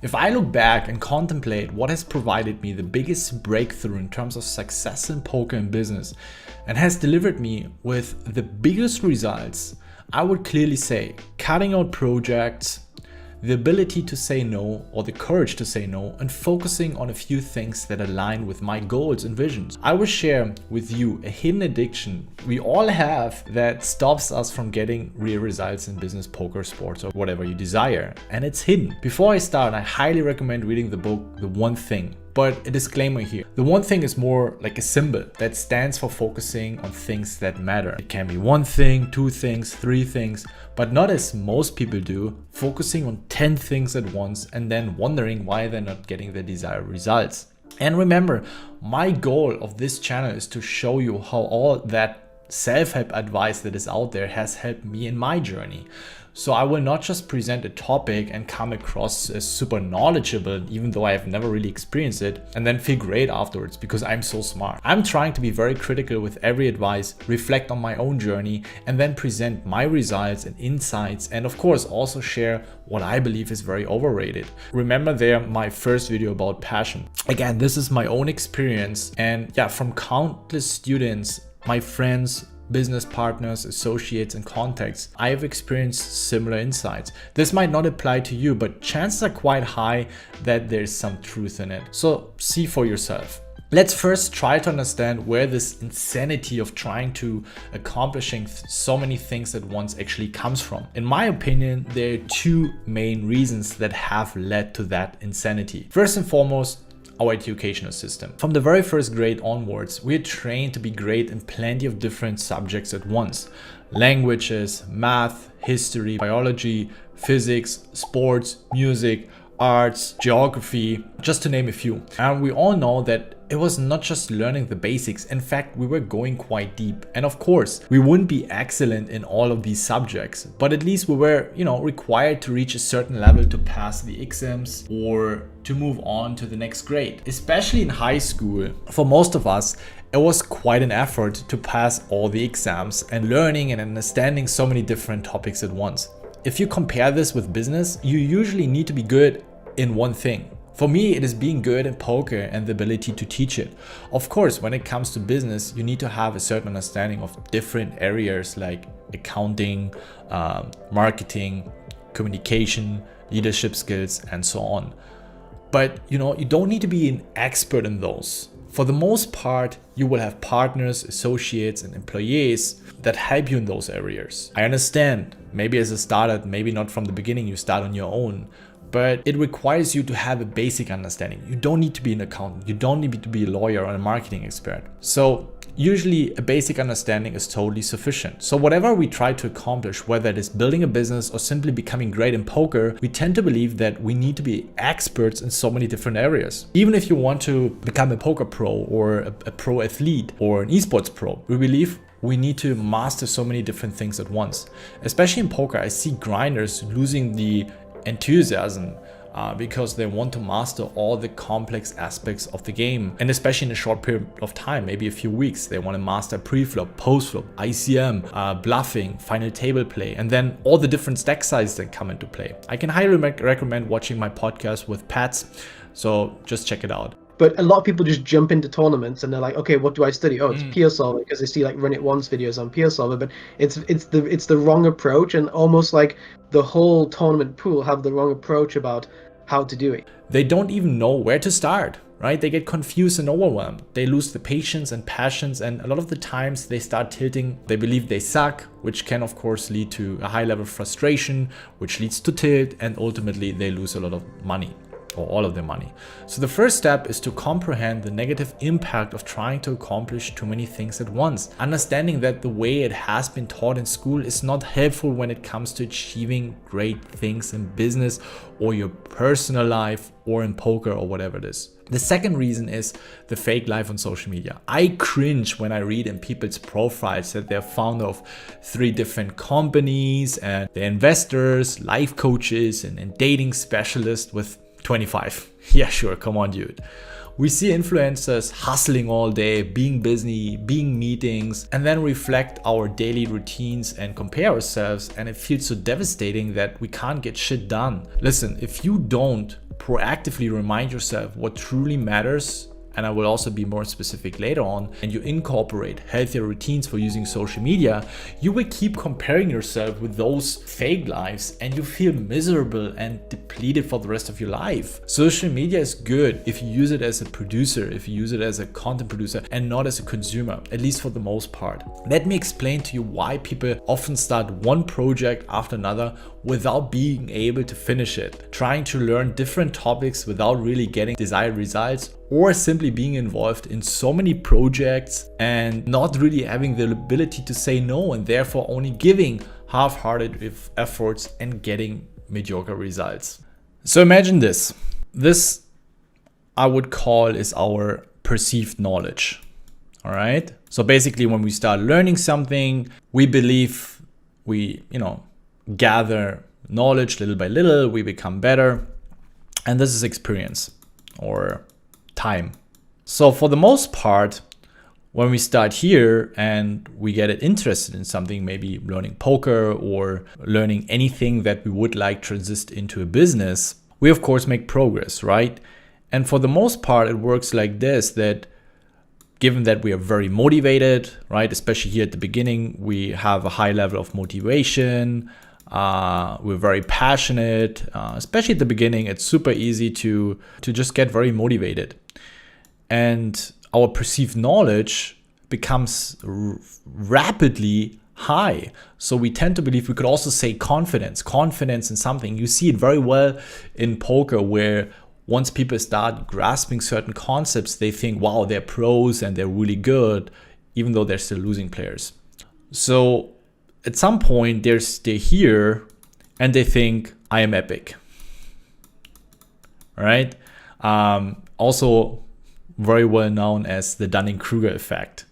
If I look back and contemplate what has provided me the biggest breakthrough in terms of success in poker and business and has delivered me with the biggest results, I would clearly say cutting out projects, the ability to say no or the courage to say no, and focusing on a few things that align with my goals and visions. I will share with you a hidden addiction we all have that stops us from getting real results in business, poker, sports, or whatever you desire. And it's hidden. Before I start, I highly recommend reading the book, The One Thing. But a disclaimer here. The one thing is more like a symbol that stands for focusing on things that matter. It can be one thing, two things, three things, but not as most people do, focusing on 10 things at once and then wondering why they're not getting the desired results. And remember, my goal of this channel is to show you how all that self-help advice that is out there has helped me in my journey. So I will not just present a topic and come across as super knowledgeable, even though I have never really experienced it, and then feel great afterwards because I'm so smart. I'm trying to be very critical with every advice, reflect on my own journey, and then present my results and insights, and of course also share what I believe is very overrated. Remember there my first video about passion. Again, this is my own experience, and yeah, from countless students, my friends, business partners, associates, and contacts, I have experienced similar insights. This might not apply to you, but chances are quite high that there's some truth in it. So see for yourself. Let's first try to understand where this insanity of trying to accomplishing so many things at once actually comes from. In my opinion, there are two main reasons that have led to that insanity. First and foremost, our educational system. From the very first grade onwards, we are trained to be great in plenty of different subjects at once. Languages, math, history, biology, physics, sports, music, arts, geography, just to name a few. And we all know that it was not just learning the basics. In fact, we were going quite deep. And of course, we wouldn't be excellent in all of these subjects, but at least we were, required to reach a certain level to pass the exams or to move on to the next grade. Especially in high school, for most of us, it was quite an effort to pass all the exams and learning and understanding so many different topics at once. If you compare this with business, you usually need to be good in one thing. For me, it is being good in poker and the ability to teach it. Of course, when it comes to business, you need to have a certain understanding of different areas like accounting, marketing, communication, leadership skills, and so on. But you don't need to be an expert in those. For the most part, you will have partners, associates, and employees that help you in those areas. I understand, maybe as a startup, maybe not from the beginning, you start on your own, but it requires you to have a basic understanding. You don't need to be an accountant. You don't need to be a lawyer or a marketing expert. So usually a basic understanding is totally sufficient. So whatever we try to accomplish, whether it is building a business or simply becoming great in poker, we tend to believe that we need to be experts in so many different areas. Even if you want to become a poker pro or a pro athlete or an esports pro, we believe we need to master so many different things at once. Especially in poker, I see grinders losing the enthusiasm because they want to master all the complex aspects of the game, and especially in a short period of time, maybe a few weeks. They want to master pre-flop, post-flop, ICM, bluffing, final table play, and then all the different stack sizes that come into play. I can highly recommend watching my podcast with Pats, so just check it out. But a lot of people just jump into tournaments and they're like, okay, what do I study? Oh, it's peer solver, because they see like Run It Once videos on peer solver. But it's the wrong approach, and almost like the whole tournament pool have the wrong approach about how to do it. They don't even know where to start, right? They get confused and overwhelmed. They lose the patience and passions, and a lot of the times they start tilting. They believe they suck, which can of course lead to a high level of frustration, which leads to tilt, and ultimately they lose a lot of money, or all of their money. So the first step is to comprehend the negative impact of trying to accomplish too many things at once. Understanding that the way it has been taught in school is not helpful when it comes to achieving great things in business or your personal life or in poker or whatever it is. The second reason is the fake life on social media. I cringe when I read in people's profiles that they're founder of 3 different companies and they're investors, life coaches, and dating specialists with 25. Yeah, sure, come on, dude. We see influencers hustling all day, being busy, being meetings, and then reflect our daily routines and compare ourselves, and it feels so devastating that we can't get shit done. Listen, if you don't proactively remind yourself what truly matters, and I will also be more specific later on, and you incorporate healthier routines for using social media, you will keep comparing yourself with those fake lives and you feel miserable and depleted for the rest of your life. Social media is good if you use it as a producer, if you use it as a content producer and not as a consumer, at least for the most part. Let me explain to you why people often start one project after another without being able to finish it, trying to learn different topics without really getting desired results, or simply being involved in so many projects and not really having the ability to say no, and therefore only giving half-hearted efforts and getting mediocre results. So imagine this. This I would call is our perceived knowledge. All right. So basically when we start learning something, we believe we, gather knowledge little by little, we become better. And this is experience or time. So for the most part, when we start here and we get interested in something, maybe learning poker or learning anything that we would like to transit into a business, we of course make progress, right? And for the most part, it works like this, that given that we are very motivated, right? Especially here at the beginning, we have a high level of motivation. We're very passionate, especially at the beginning. It's super easy to just get very motivated. And our perceived knowledge becomes rapidly high. So we tend to believe, we could also say confidence in something. You see it very well in poker, where once people start grasping certain concepts, they think, wow, they're pros and they're really good, even though they're still losing players. So at some point they're here and they think, I am epic. All right. Also very well known as the Dunning-Kruger effect.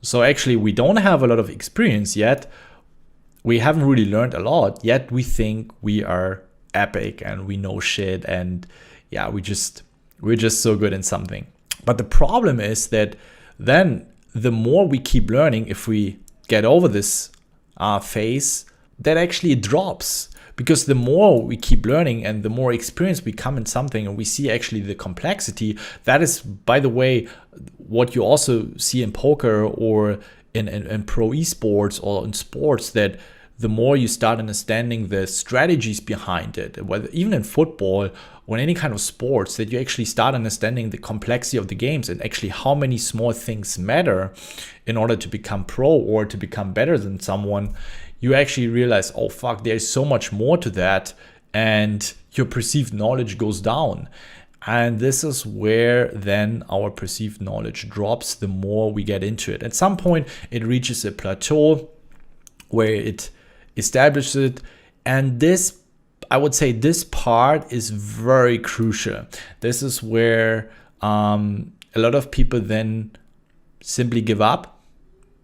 So actually we don't have a lot of experience yet. We haven't really learned a lot yet. We think we are epic and we know shit, and yeah, we're just so good in something. But the problem is that then the more we keep learning, if we get over this phase, that actually drops. Because the more we keep learning and the more experience we come in something and we see actually the complexity, that is, by the way, what you also see in poker or in pro esports or in sports, that the more you start understanding the strategies behind it, whether even in football or in any kind of sports, that you actually start understanding the complexity of the games and actually how many small things matter in order to become pro or to become better than someone, you actually realize, oh fuck, there's so much more to that, and your perceived knowledge goes down. And this is where then our perceived knowledge drops the more we get into it. At some point, it reaches a plateau where it establishes it. And this, I would say, this part is very crucial. This is where a lot of people then simply give up,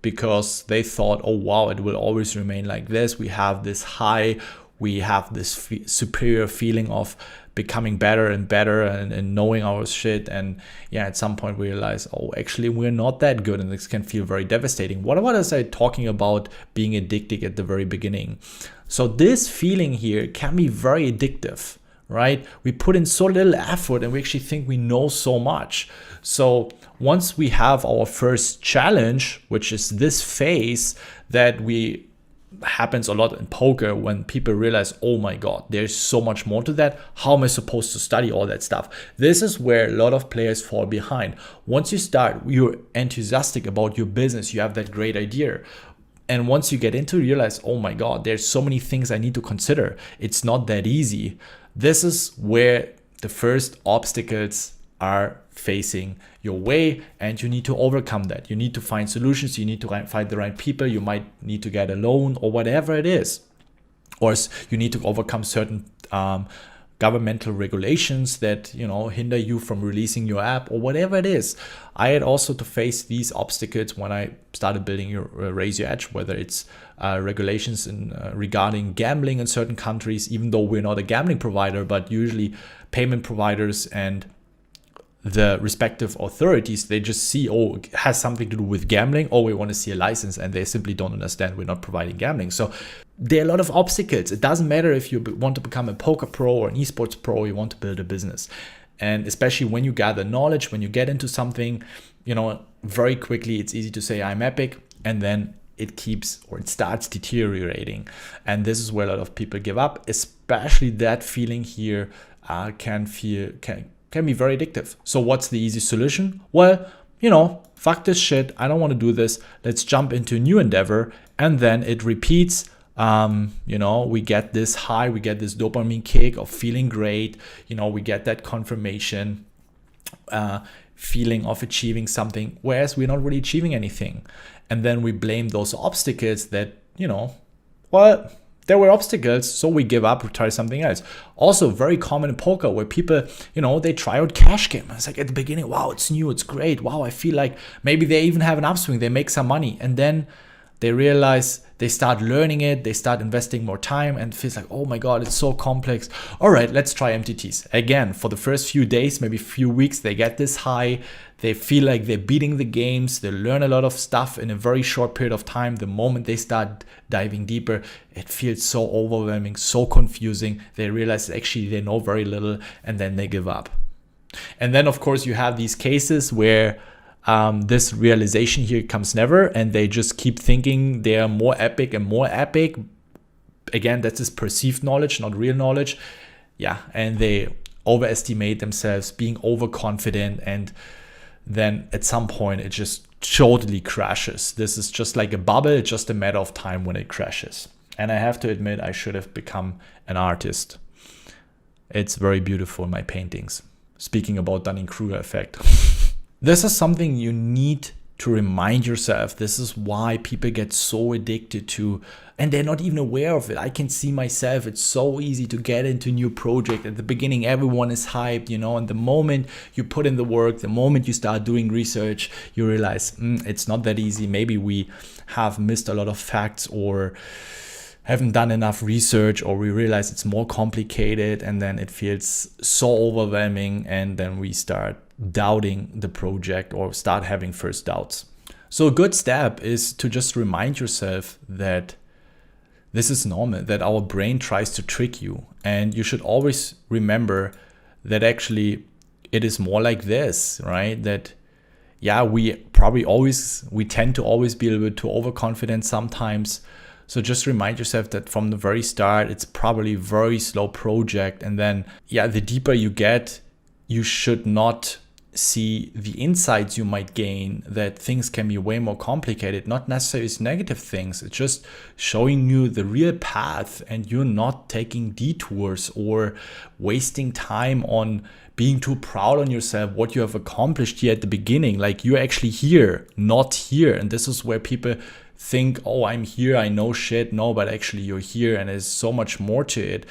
because they thought, oh wow, it will always remain like this. We have this high, we have this superior feeling of becoming better and better and knowing our shit. And yeah, at some point we realize, oh, actually we're not that good, and this can feel very devastating. What was I talking about being addicted at the very beginning? So this feeling here can be very addictive, right? We put in so little effort and we actually think we know so much. So once we have our first challenge, which is this phase that happens a lot in poker, when people realize, oh my God, there's so much more to that. How am I supposed to study all that stuff? This is where a lot of players fall behind. Once you start, you're enthusiastic about your business, you have that great idea. And once you get into it, you realize, oh my God, there's so many things I need to consider. It's not that easy. This is where the first obstacles are facing your way, and you need to overcome that. You need to find solutions. You need to find the right people. You might need to get a loan or whatever it is. Or you need to overcome certain governmental regulations that hinder you from releasing your app or whatever it is. I had also to face these obstacles when I started building Raise Your Edge, whether it's regulations regarding gambling in certain countries, even though we're not a gambling provider, but usually payment providers and the respective authorities, they just see, oh, it has something to do with gambling, or we want to see a license, and they simply don't understand we're not providing gambling. So there are a lot of obstacles. It doesn't matter if you want to become a poker pro or an esports pro, you want to build a business. And especially when you gather knowledge, when you get into something, very quickly it's easy to say I'm epic, and then it starts deteriorating. And this is where a lot of people give up, especially that feeling here can be very addictive. So what's the easy solution? Well, fuck this shit. I don't want to do this. Let's jump into a new endeavor. And then it repeats. We get this high, we get this dopamine kick of feeling great. We get that confirmation feeling of achieving something, whereas we're not really achieving anything. And then we blame those obstacles that, there were obstacles, so we give up, we try something else. Also very common in poker where people, they try out cash game. It's like at the beginning, wow, it's new, it's great. Wow, I feel like maybe they even have an upswing, they make some money. And then they realize, they start learning it, they start investing more time, and it feels like, oh my God, it's so complex. All right, let's try MTTs. Again, for the first few days, maybe few weeks, they get this high. They feel like they're beating the games. They learn a lot of stuff in a very short period of time. The moment they start diving deeper, it feels so overwhelming, so confusing. They realize actually they know very little, and then they give up. And then, of course, you have these cases where this realization here comes never, and they just keep thinking they are more epic and more epic. Again, that's this perceived knowledge, not real knowledge. Yeah, and they overestimate themselves, being overconfident, and then at some point it just totally crashes. This is just like a bubble, it's just a matter of time when it crashes. And I have to admit, I should have become an artist. It's very beautiful, my paintings. Speaking about Dunning-Kruger effect. This is something you need to remind yourself. This is why people get so addicted to, and they're not even aware of it. I can see myself, it's so easy to get into a new project. At the beginning, everyone is hyped, and the moment you put in the work, the moment you start doing research, you realize it's not that easy. Maybe we have missed a lot of facts, or haven't done enough research, or we realize it's more complicated, and then it feels so overwhelming, and then we start doubting the project or start having first doubts. So a good step is to just remind yourself that this is normal, that our brain tries to trick you, and you should always remember that actually it is more like this, right? That we tend to always be a little bit too overconfident sometimes. So just remind yourself that from the very start, it's probably a very slow project. And then, the deeper you get, you should not see the insights you might gain, that things can be way more complicated, not necessarily negative things. It's just showing you the real path, and you're not taking detours or wasting time on being too proud on yourself, what you have accomplished here at the beginning. Like, you're actually here, not here. And this is where people think, oh, I'm here, I know shit. No, but actually you're here, and there's so much more to it.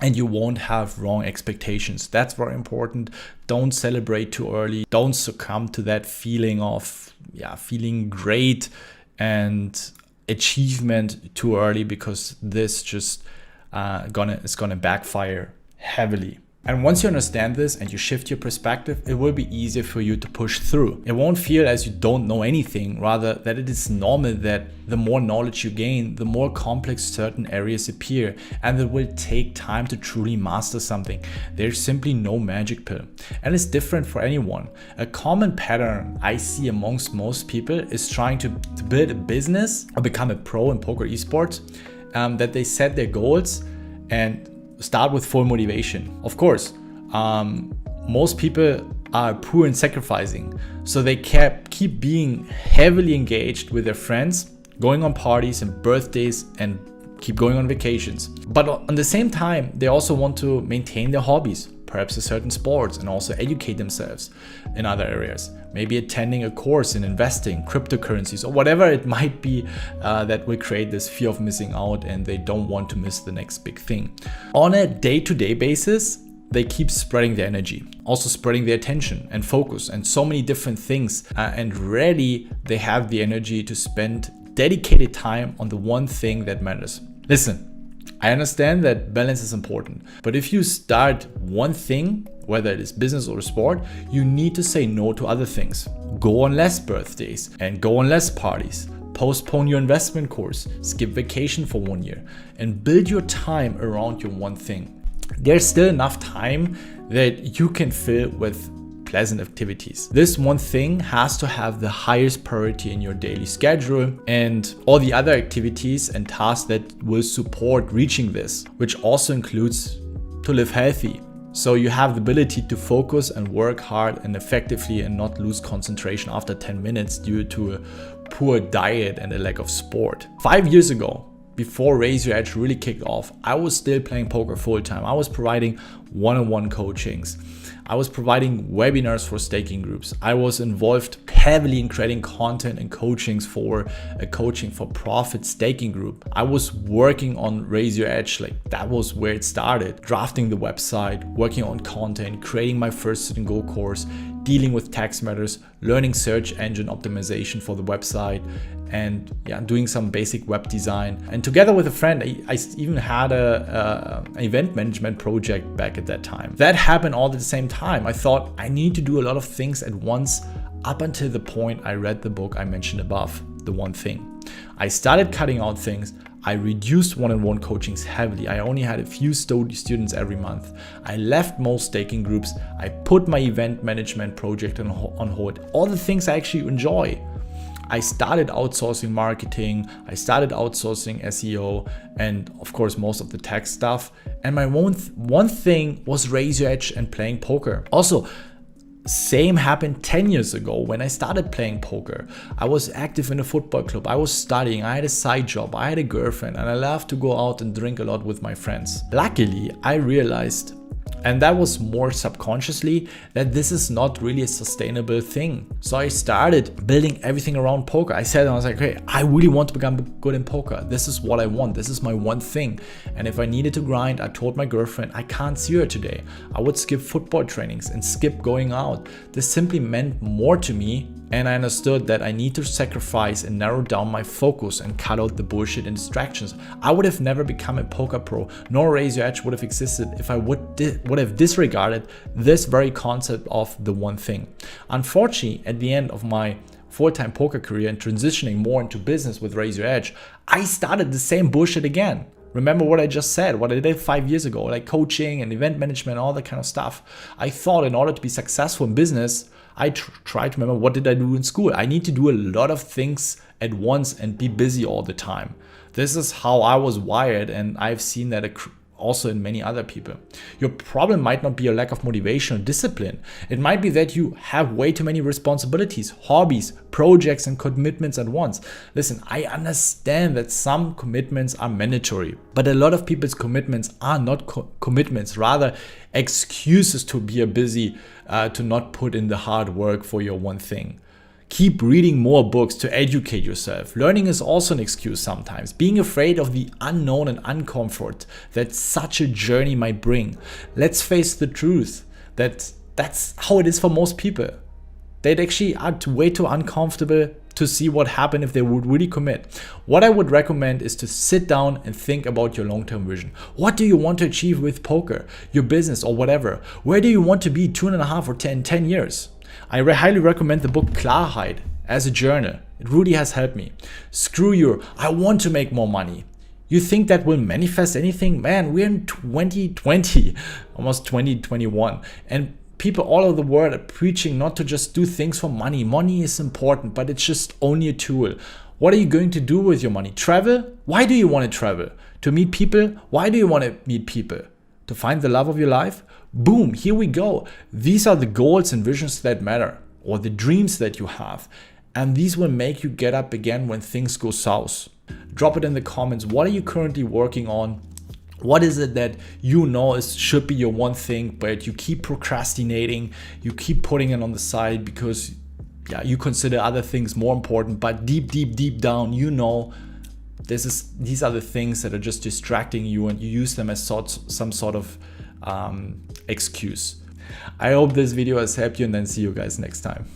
And you won't have wrong expectations. That's very important. Don't celebrate too early. Don't succumb to that feeling of feeling great and achievement too early, because this just is gonna backfire heavily. And once you understand this and you shift your perspective, it will be easier for you to push through. It won't feel as you don't know anything, rather that it is normal that the more knowledge you gain, the more complex certain areas appear, and it will take time to truly master something. There's simply no magic pill, and it's different for anyone. A common pattern I see amongst most people is trying to build a business or become a pro in poker esports, that they set their goals and start with full motivation. Of course, most people are poor in sacrificing, so they keep being heavily engaged with their friends, going on parties and birthdays, and keep going on vacations. But at the same time, they also want to maintain their hobbies, perhaps a certain sports, and also educate themselves in other areas. Maybe attending a course in investing, cryptocurrencies, or whatever it might be that will create this fear of missing out, and they don't want to miss the next big thing. On a day-to-day basis, they keep spreading their energy, also spreading their attention and focus and so many different things, and rarely they have the energy to spend dedicated time on the one thing that matters. Listen, I understand that balance is important, but if you start one thing whether it is business or sport, you need to say no to other things. Go on less birthdays and go on less parties. Postpone your investment course, skip vacation for 1 year, and build your time around your one thing. There's still enough time that you can fill with pleasant activities. This one thing has to have the highest priority in your daily schedule, and all the other activities and tasks that will support reaching this, which also includes to live healthy. So you have the ability to focus and work hard and effectively and not lose concentration after 10 minutes due to a poor diet and a lack of sport. 5 years ago, before Raise Your Edge really kicked off, I was still playing poker full time. I was providing one-on-one coachings. I was providing webinars for staking groups. I was involved heavily in creating content and coachings for a coaching for profit staking group. I was working on Raise Your Edge, like that was where it started. Drafting the website, working on content, creating my first sit and go course, dealing with tax matters, learning search engine optimization for the website, and doing some basic web design. And together with a friend, I even had an event management project back at that time. That happened all at the same time. I thought I need to do a lot of things at once up until the point I read the book I mentioned above, The One Thing. I started cutting out things. I reduced one-on-one coachings heavily. I only had a few students every month. I left most staking groups. I put my event management project on hold. All the things I actually enjoy. I started outsourcing marketing, I started outsourcing SEO, and of course most of the tech stuff. And my one thing was Raise Your Edge and playing poker. Also, same happened 10 years ago when I started playing poker. I was active in a football club, I was studying, I had a side job, I had a girlfriend, and I loved to go out and drink a lot with my friends. Luckily, I realized, and that was more subconsciously, that this is not really a sustainable thing. So I started building everything around poker. I was like, hey, I really want to become good in poker. This is what I want. This is my one thing. And if I needed to grind, I told my girlfriend, I can't see her today. I would skip football trainings and skip going out. This simply meant more to me. And I understood that I need to sacrifice and narrow down my focus and cut out the bullshit and distractions. I would have never become a poker pro, nor Raise Your Edge would have existed if I would have disregarded this very concept of the one thing. Unfortunately, at the end of my full-time poker career and transitioning more into business with Raise Your Edge, I started the same bullshit again. Remember what I just said, what I did 5 years ago, like coaching and event management, all that kind of stuff. I thought in order to be successful in business, I tried to remember what did I do in school. I need to do a lot of things at once and be busy all the time. This is how I was wired, and I've seen that also in many other people. Your problem might not be a lack of motivation or discipline. It might be that you have way too many responsibilities, hobbies, projects, and commitments at once. Listen, I understand that some commitments are mandatory, but a lot of people's commitments are not commitments, rather excuses to be busy, to not put in the hard work for your one thing. Keep reading more books to educate yourself. Learning is also an excuse sometimes. Being afraid of the unknown and uncomfort that such a journey might bring. Let's face the truth that that's how it is for most people. They'd actually are way too uncomfortable to see what happened if they would really commit. What I would recommend is to sit down and think about your long-term vision. What do you want to achieve with poker, your business, or whatever? Where do you want to be 2.5 or 10 years? I highly recommend the book Klarheit as a journal. It really has helped me. Screw your, I want to make more money. You think that will manifest anything? Man, we're in 2020, almost 2021. And people all over the world are preaching not to just do things for money. Money is important, but it's just only a tool. What are you going to do with your money? Travel? Why do you want to travel? To meet people? Why do you want to meet people? To find the love of your life? Boom, here we go. These are the goals and visions that matter, or the dreams that you have. And these will make you get up again when things go south. Drop it in the comments. What are you currently working on? What is it that you know should be your one thing, but you keep procrastinating, you keep putting it on the side because you consider other things more important, but deep down, you know, these are the things that are just distracting you, and you use them as some sort of excuse. I hope this video has helped you, and then see you guys next time.